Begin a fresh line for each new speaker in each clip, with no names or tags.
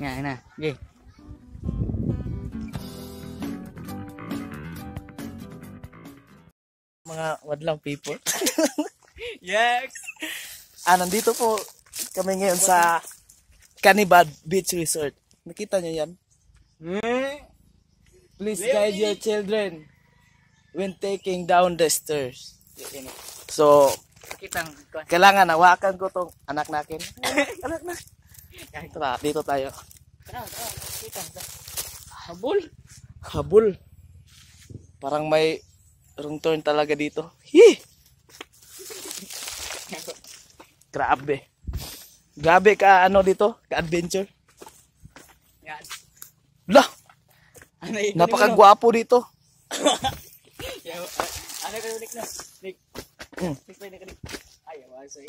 Nga na. Okay.
Mga wadlang people.
Yes.
Nandito po kami ngayon sa Canibad Beach Resort. Nakita niyo yan? Please guide your children when taking down the stairs. So,
Kitang
kailangan hawakan ko tong anak natin. Anak na. Tara, dito tayo.
kitang habol.
Habol. Parang may wrong turn talaga dito. Hi! Grabe. Grabe ka dito, ka-adventure.
Yan.
Lah,
Ano
napakagwapo dito.
Ano ka ulit na? Nick. Nick na kanik. Ay, sorry.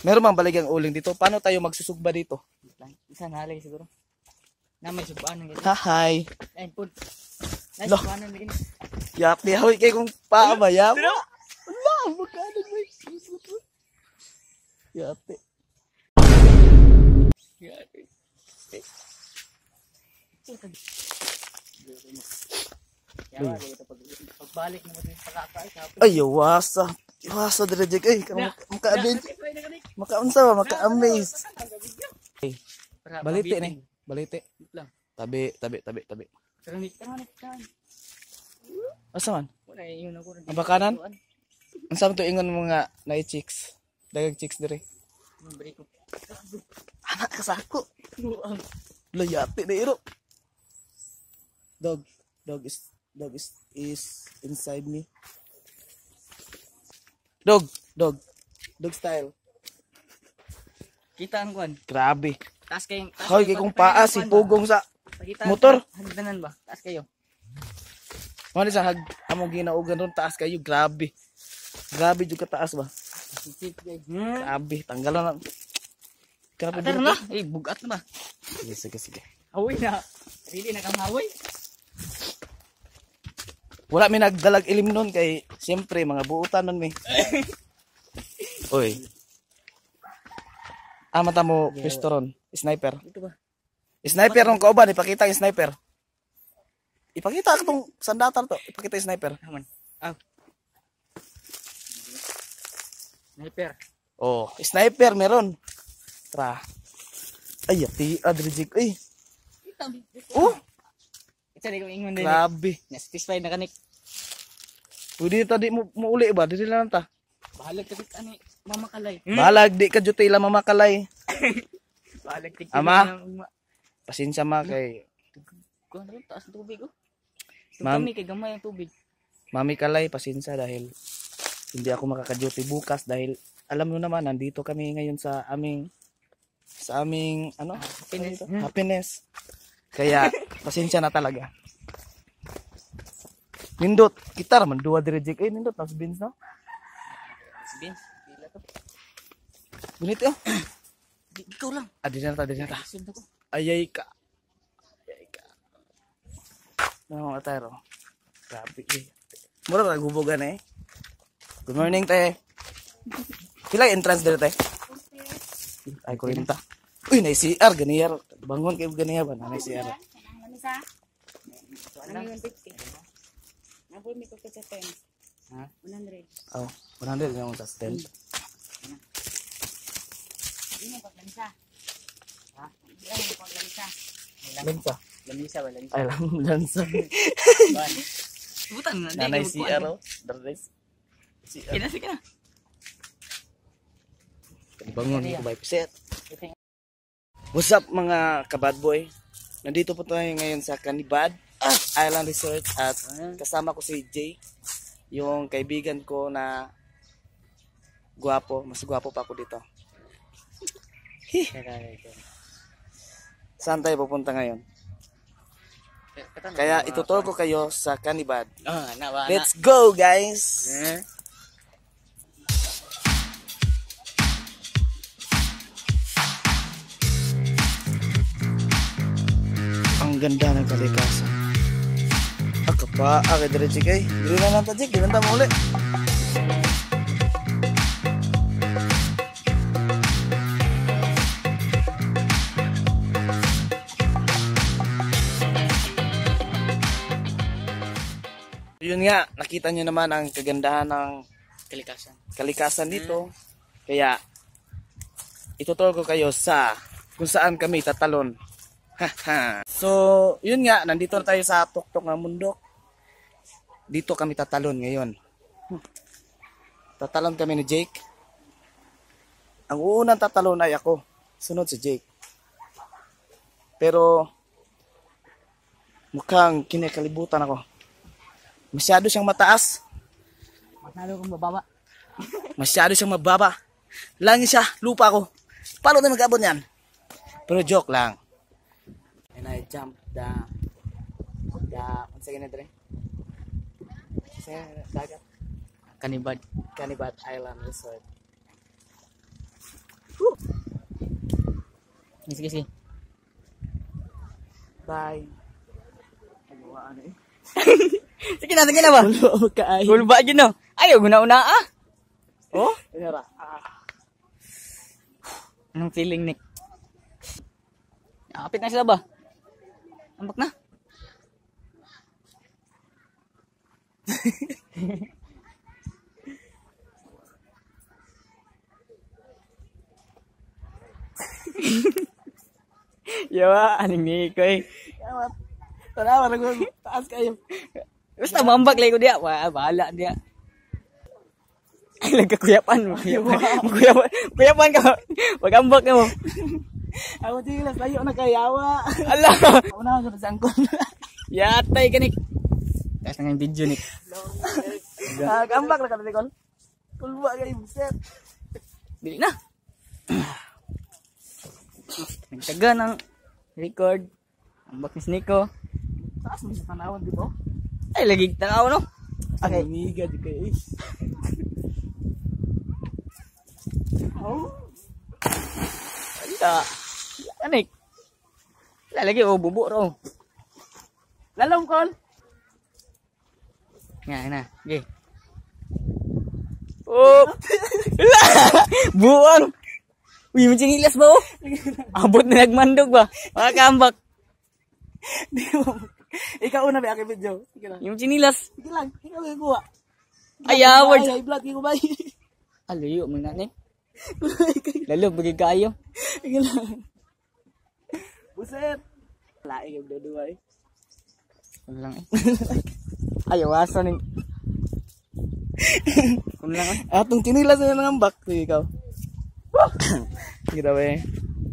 Meron bang baligang uling dito? Paano tayo magsusugba dito?
Isa na halay siguro. Na may subaan ng
Hi.
ay pud. Nice
Loh.
subaan ng gini.
Yap, di hawi kay kung paamaya mo. Wala, magkano mo. Yate.
Yawa dito pagbalik mo din sa kakay kapit.
Ay, wasa. Wasa direjek ay maka-adventure. Maka-unsa ba, maka-amaze. Hey, balite ni. Balite.
lang.
Tabi.
Kanik.
Asa man?
Wala yun ako.
Ang bakanan? Ang sabi to ingon mga na chicks. Dagang chicks dire.
Balik ko.
Anak ka sako. Layati na iro. Dog is inside me. Dog style.
Kita ang kwan.
Grabe.
Taas kayong
Hoy, kay kung paa si pugong sa
Pakita
motor.
Hagdanan ba? Taas kayo.
Ano sa among ginaugan ron taas kayo, grabe. Grabe jud ka taas ba?
Sisip guys.
Grabe, tanggalan na. Grabe
Atar na. Eh, bugat na ba?
Sige.
Hawoy na. Really na kang hawoy.
Wala mi nagdalag ilim nun kay siyempre mga buutan nun mi. Oy. Mata mo pistoron, sniper.
Ito ba?
Sniper nung kauban, ipakita yung sniper. Ipakita itong sandatal to, ipakita yung sniper.
Naman. Sniper.
Oh, sniper meron. Tara. Ay, adrejik. Ay. Oh,
Ito na kong ingon din.
grabe.
Na-satisfied na kanik.
Pwede tadi mo uli ba? Dili lang ta.
Bahalag ka dit ani mamakalay.
Balag di ka juti ila mamakalay.
Bahalag tik.
Ama. Pasensya ma kay
Kuan ron taas ng tubig oh.
Ma'am.
Kami kay gamay ang tubig.
Mami Kalay, pasensya dahil hindi ako makaka-duty bukas dahil alam mo naman nandito kami ngayon sa aming
Happiness.
happiness. Kaya pasensya na talaga. Nindot, kita raman dua direjek nindot nas beans no.
Beans, pila to.
Bunit oh.
Di ikaw lang.
Adi na ta.
Isod na ko.
Ayay ka. No, atero. Grabe. Mura ta gubogan eh. Good morning te. Pila entrance dito te? Ay ko rin ta. Uy, na CR ganiyar. Bangon kay ganiyar ba na CR.
Nabol mi ko sa 10. Ha? 100.
Oh, 100 na sa stand.
Hindi mo paglansa. Ha? Hindi mo paglansa.
Lansa.
Lamisa ba lansa?
Ay lang lansa.
Butan na.
Nanay CR oh. Dardes. CR.
Sige na.
Bangon ko by set. What's up mga kabad boy? Nandito po tayo ngayon sa Canibad Island Resort at kasama ko si Jay, yung kaibigan ko na guwapo, mas guwapo pa ako dito. Saan tayo pupunta ngayon? Kaya ituturo ko kayo sa Canibad. Let's go guys! Ang ganda ng kalikasan. Akapa, diretso kay. Dili na lang tajik, di lang mo uli. yun nga, nakita nyo naman ang kagandahan ng kalikasan dito. Kaya, ituturo ko kayo sa kung saan kami tatalon. So, yun nga, nandito na tayo sa tuktok ng bundok. Dito kami tatalon ngayon. Tatalon kami ni Jake. Ang unang tatalon ay ako. Sunod si Jake. Pero, mukhang kinakalibutan ako. Masyado siyang mataas.
Masyado kong bababa.
Masyado siyang mababa. Langit siya, lupa ko. Paano tayo mag-abot niyan? Pero joke lang. And I jumped ang sige na dre. Sa dagat.
Canibad
Island Resort.
Sige.
Bye.
Sige na ba? Gulba gid no. Ayaw guna-una ah. Oh,
Inara.
anong feeling Nick? Nakapit na sila ba? Ambak na. Yawa, aning Nico eh.
Tara, taas kayo.
Basta mambak lang ko dia. Bahala dia. Ay, nagkakuyapan mo. Kuyapan ka. Pag-ambak mo.
Ako tilas, layo na kayawa.
Ala.
Una ko sa angkon.
Yatay ka, Nick. Tapos na yung video, Nick.
Kambak na ka na, Nicole. Kulba kayo, set.
Bili na. Nagtaga ng record. Ambak ni Nico.
Taas mo sa tanawan, di ba?
Ay, lagi tanaw, no?
Okay. Amiga, di kayo eh. Oh.
Ala. Nick. Lalagi, bubo raw.
Lalong, Col.
Nga, na. Okay. Oh! Buwang! Uy, magsinilas ba oh? Abot na nagmandog ba? Mga kaambak.
Di mo. Ikaw una ba aking video? Sige lang.
Yung sinilas.
Sige lang. Ikaw may kuha.
Ayaward.
Ay, vlog. Ikaw ba?
Alayo, mga nanin. Lalo, bagay kayo.
Sige lang. Buset. Laing yung dodua eh.
Ano lang eh. Ayaw, aso ning. Ano lang eh.
Atong tinilas na ng ambak. Sige, ikaw. Kita ba eh.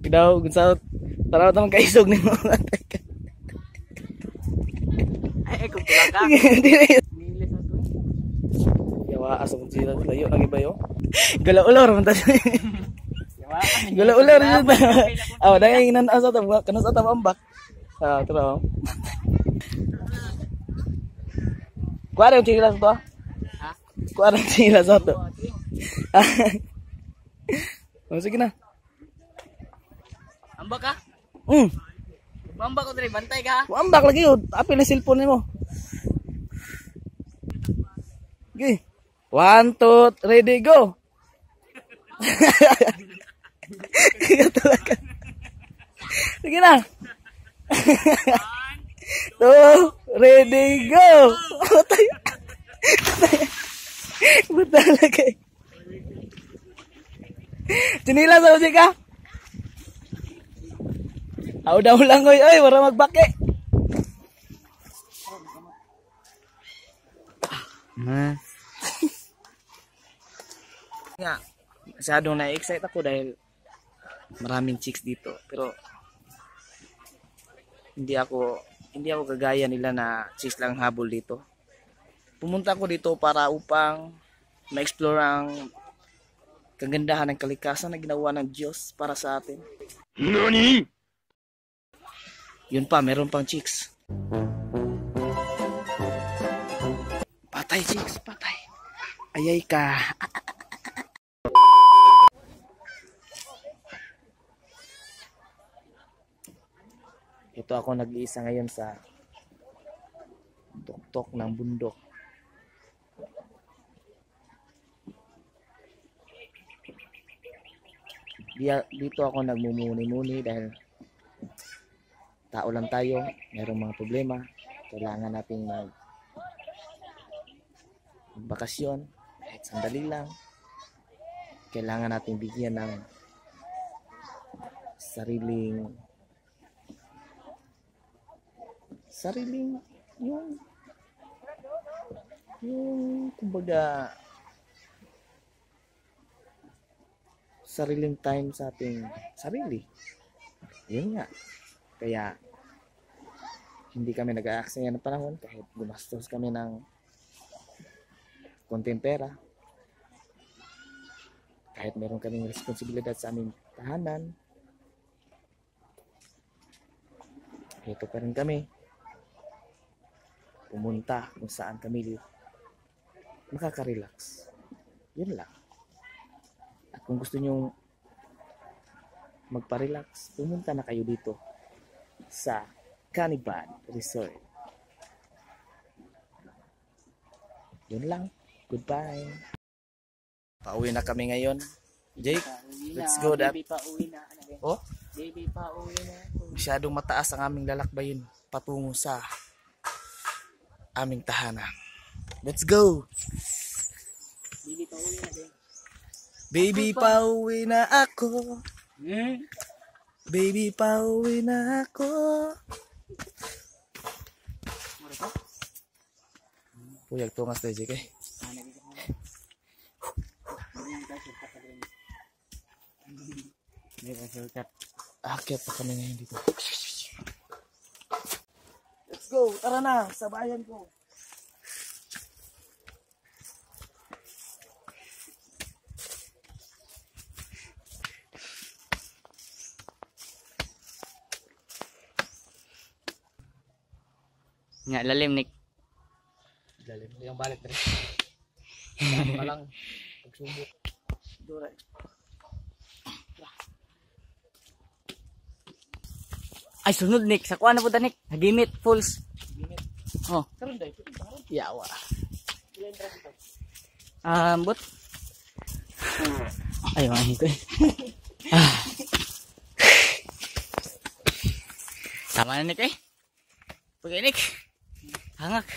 Kita kung saan. Taraw tamang kaisog ni mga teka.
Ay, kung tulang ka.
Nilis
na to eh.
Yawa, asa kong sila. Layo, nagibayo. Gala-ulor.
Yawa.
Gala-ulor. Awa, dahil inan asa tamang. Kanas atang ambak. Taraw. Kuwara yung tinilas to.
Ha?
Kuwara yung tinilas to. Sige na.
Ambak ka? Ambak ko dali, bantay ka ha?
Ambak lagi yun. Apil na cellphone mo. Okay. 1, 2, ready, go. Kaya talaga. Sige na. 2, ready, go. Tayo. Ba't talaga eh. Tinila sa musika. Aw daw lang oy, wala magbake. Nga, masyadong na-excite ako dahil maraming chicks dito. Pero hindi ako kagaya nila na chicks lang habol dito. Pumunta ako dito para upang ma-explore ang kagandahan ng kalikasan na ginawa ng Diyos para sa atin. NANI? Yun pa, meron pang chicks. Patay chicks, patay. Ayay ka. Ito ako nag-iisa ngayon sa tuktok ng bundok. Dito ako nagmumuni-muni dahil tao lang tayo, mayroong mga problema, kailangan nating bakasyon, kahit sandali lang, kailangan nating bigyan ng sariling yung kumbaga sariling time sa ating sarili. Yun nga. Kaya hindi kami nag-aaksaya ng panahon kahit gumastos kami ng konting pera. Kahit meron kaming responsibilidad sa aming tahanan, ito pa rin kami pumunta kung saan kami makaka-relax. Yun lang. At kung gusto nyo magpa-relax, pumunta na kayo dito sa Canibad Resort. Yun lang. Goodbye. Pauwi na kami ngayon. Jake, let's go.
Baby pa uwi na.
Oh?
Baby pa uwi na.
Masyadong mataas ang aming lalakbayin patungo sa aming tahanan. Let's go!
Baby pa uwi na din.
Baby, pauwi na ako.
Hmm?
Baby, pauwi na ako. Puyag tungas tayo, Jake. Akyat pa kami ngayon dito. Let's go! Tara na! Sa bayan ko!
Nga, lalim, Nick.
Lalim yung balik rin. Malang pagsubok. Dura.
Ay, sunod, Nick. Sa kuha na po ta, Nick. Nagimit, Fools.
Ginit.
Oh.
Karon dai.
Yawa. But. Ay, mga hito eh. Tama na, Nick eh. Pagay, Nick. Hangak.